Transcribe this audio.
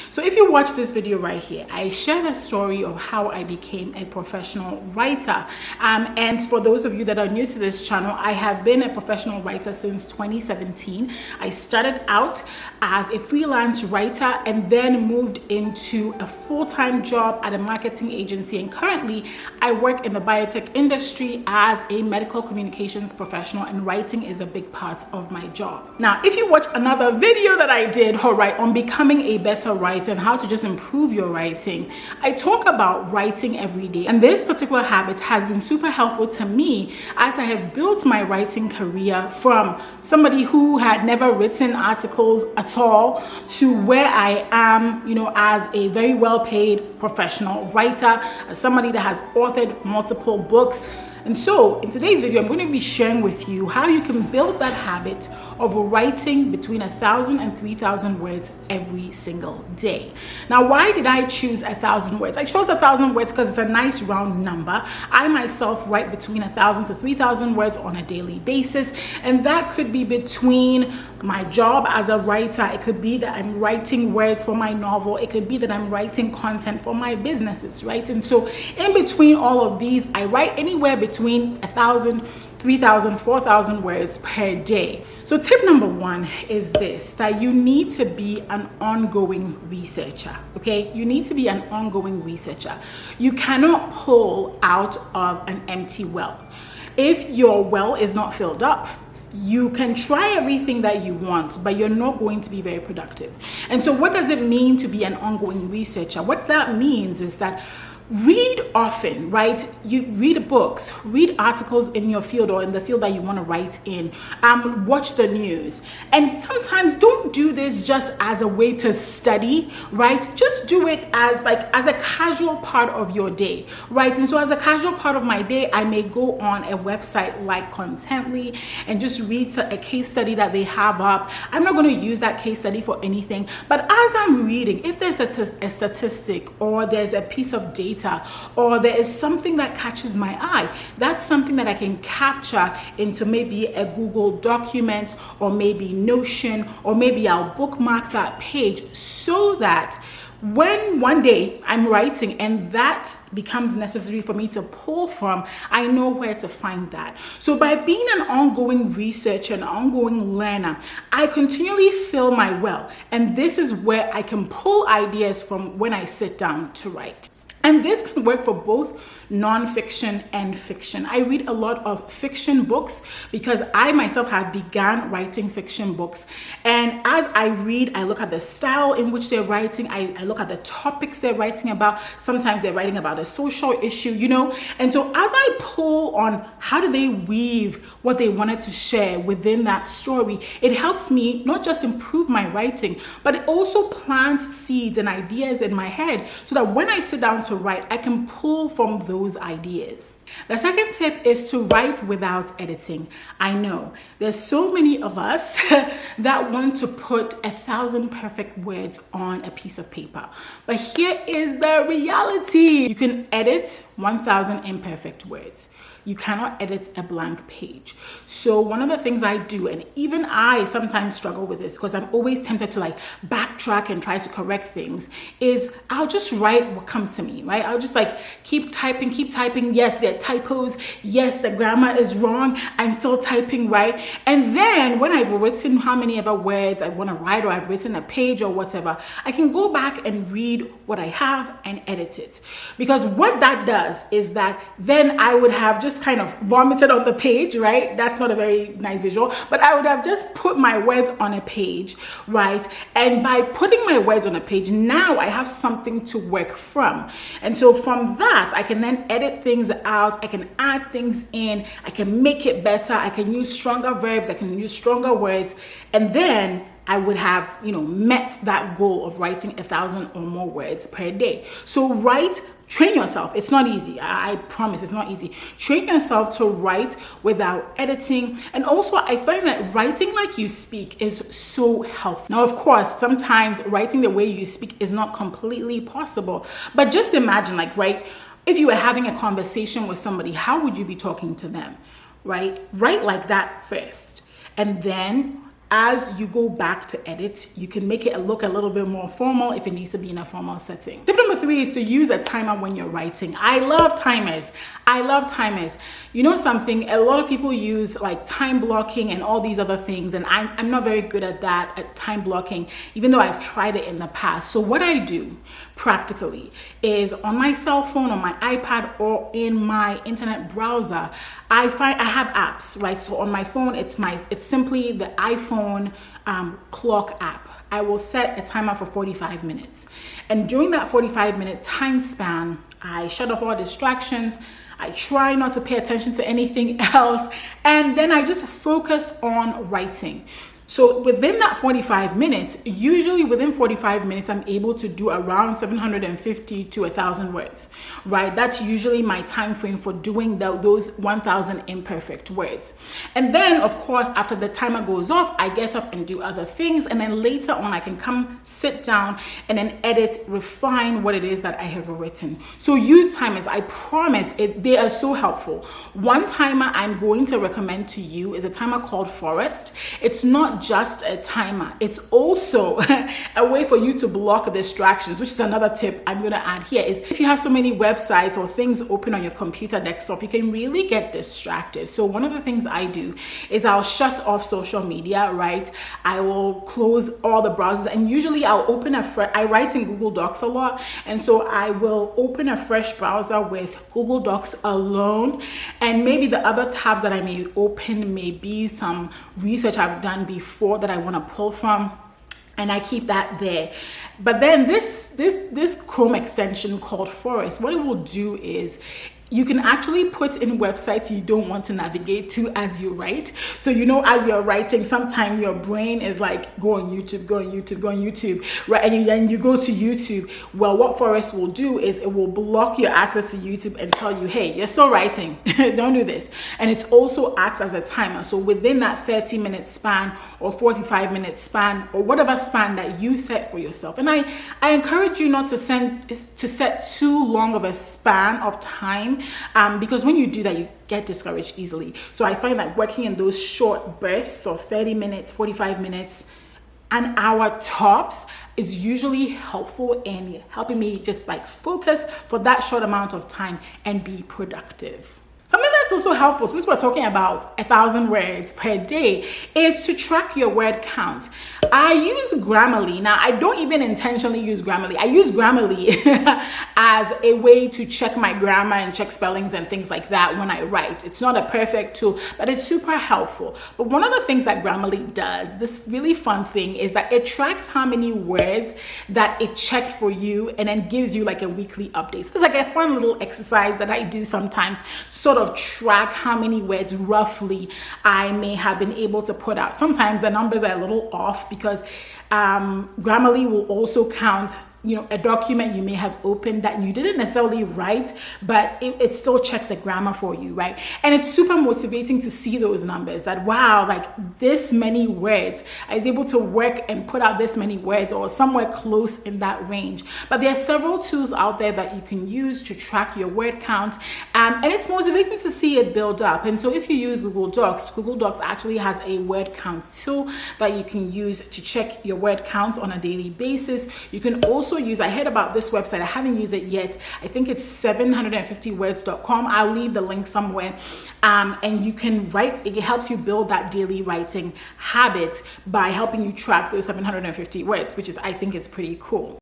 So if you watch this video right here, I share the story of how I became a professional writer. And for those of you that are new to this channel, I have been a professional writer since 2017. I started out as a freelance writer and then moved into a full-time job at a marketing agency. And currently, I work in the biotech industry as a medical communications professional, and writing is a big part of my job. Now, if you watch another video that I did, on becoming a better writer and how to just improve your writing, I talk about writing every day. And this particular habit has been super helpful to me as I have built my writing career from somebody who had never written articles at all to where I am, as a very well-paid professional writer, as somebody that has authored multiple books. And so in today's video, I'm going to be sharing with you how you can build that habit of writing between 1,000 and 3,000 words every single day. Now, why did I choose 1,000 words? I chose 1,000 words because it's a nice round number. I myself write between 1,000 to 3,000 words on a daily basis. And that could be between my job as a writer. It could be that I'm writing words for my novel. It could be that I'm writing content for my businesses, right? And so in between all of these, I write anywhere between 1,000, 3,000, 4,000 words per day. So tip number one is this, that you need to be an ongoing researcher, okay? You need to be an ongoing researcher. You cannot pull out of an empty well. If your well is not filled up, you can try everything that you want, but you're not going to be very productive. And so what does it mean to be an ongoing researcher? What that means is that read often, right? You read books, read articles in your field or in the field that you want to write in, watch the news. And sometimes don't do this just as a way to study, right? Just do it as a casual part of your day, right? And so as a casual part of my day, I may go on a website like Contently and just read a case study that they have up. I'm not going to use that case study for anything, but as I'm reading, if there's a statistic or there's a piece of data or there is something that catches my eye, that's something that I can capture into maybe a Google document or maybe Notion, or maybe I'll bookmark that page so that when one day I'm writing and that becomes necessary for me to pull from, I know where to find that. So by being an ongoing researcher, an ongoing learner, I continually fill my well. And this is where I can pull ideas from when I sit down to write. And this can work for both nonfiction and fiction. I read a lot of fiction books because I myself have begun writing fiction books. And as I read, I look at the style in which they're writing. I look at the topics they're writing about. Sometimes they're writing about a social issue, And so as I pull on how do they weave what they wanted to share within that story, it helps me not just improve my writing, but it also plants seeds and ideas in my head so that when I sit down to write, I can pull from those ideas. The second tip is to write without editing. I know there's so many of us that want to put 1,000 perfect words on a piece of paper. But here is the reality. You can edit 1,000 imperfect words. You cannot edit a blank page. So one of the things I do, and even I sometimes struggle with this because I'm always tempted to backtrack and try to correct things, is I'll just write what comes to me, right? I'll just keep typing. Yes, there are typos. Yes, the grammar is wrong. I'm still typing, right? And then when I've written how many ever words I want to write, or I've written a page or whatever, I can go back and read what I have and edit it. Because what that does is that then I would have just kind of vomited on the page, right? That's not a very nice visual, but I would have just put my words on a page, right? And by putting my words on a page, now I have something to work from. And so from that, I can then edit things out. I can add things in. I can make it better. I can use stronger verbs. I can use stronger words. And then I would have, met that goal of writing 1,000 or more words per day. So train yourself. It's not easy. I promise it's not easy. Train yourself to write without editing. And also I find that writing like you speak is so helpful. Now, of course, sometimes writing the way you speak is not completely possible, but just imagine if you were having a conversation with somebody, how would you be talking to them, right? Write like that first. And then as you go back to edit, you can make it look a little bit more formal if it needs to be in a formal setting. Tip number 3 is to use a timer when you're writing. I love timers. I love timers. You know something, a lot of people use like time blocking and all these other things, and I'm not very good at that, at time blocking, even though I've tried it in the past. So what I do practically is on my cell phone, on my iPad, or in my internet browser, I have apps, right? So on my phone, it's simply the iPhone clock app. I will set a timer for 45 minutes. And during that 45-minute time span, I shut off all distractions. I try not to pay attention to anything else. And then I just focus on writing. So within that 45 minutes, usually within 45 minutes, I'm able to do around 750 to 1,000 words, right? That's usually my time frame for doing those 1,000 imperfect words. And then, of course, after the timer goes off, I get up and do other things. And then later on, I can come sit down and then edit, refine what it is that I have written. So use timers. I promise they are so helpful. One timer I'm going to recommend to you is a timer called Forest. It's not just a timer, it's also a way for you to block distractions, which is another tip I'm going to add here. Is if you have so many websites or things open on your computer desktop, you can really get distracted. So one of the things I do is I'll shut off social media, right? I will close all the browsers, and usually I'll open I write in Google Docs a lot, and so I will open a fresh browser with Google Docs alone, and maybe the other tabs that I may open may be some research I've done before that I want to pull from, and I keep that there. But then this Chrome extension called Forest, what it will do is you can actually put in websites you don't want to navigate to as you write. So, you know, as you're writing, sometimes your brain is like, go on YouTube, go on YouTube, go on YouTube, right? And then you go to YouTube. Well, what Forest will do is it will block your access to YouTube and tell you, hey, you're still writing, don't do this. And it also acts as a timer. So within that 30-minute span or 45-minute span or whatever span that you set for yourself. And I encourage you not to set too long of a span of time, because when you do that, you get discouraged easily. So I find that working in those short bursts of 30 minutes, 45 minutes, an hour tops is usually helpful in helping me just like focus for that short amount of time and be productive. Something that's also helpful, since we're talking about 1,000 words per day, is to track your word count. I use Grammarly. Now, I don't even intentionally use Grammarly. I use Grammarly as a way to check my grammar and check spellings and things like that when I write. It's not a perfect tool, but it's super helpful. But one of the things that Grammarly does, this really fun thing, is that it tracks how many words that it checked for you and then gives you like a weekly update. So it's like a fun little exercise that I do sometimes, sort of track how many words roughly I may have been able to put out. Sometimes the numbers are a little off because Grammarly will also count, you know, a document you may have opened that you didn't necessarily write, but it still checked the grammar for you, right? And it's super motivating to see those numbers that, wow, like this many words, I was able to work and put out this many words or somewhere close in that range. But there are several tools out there that you can use to track your word count, and it's motivating to see it build up. And so if you use Google Docs actually has a word count tool that you can use to check your word counts on a daily basis. You can also use, I heard about this website, I haven't used it yet. I think it's 750words.com. I'll leave the link somewhere. And you can write, it helps you build that daily writing habit by helping you track those 750 words, which is, I think is pretty cool.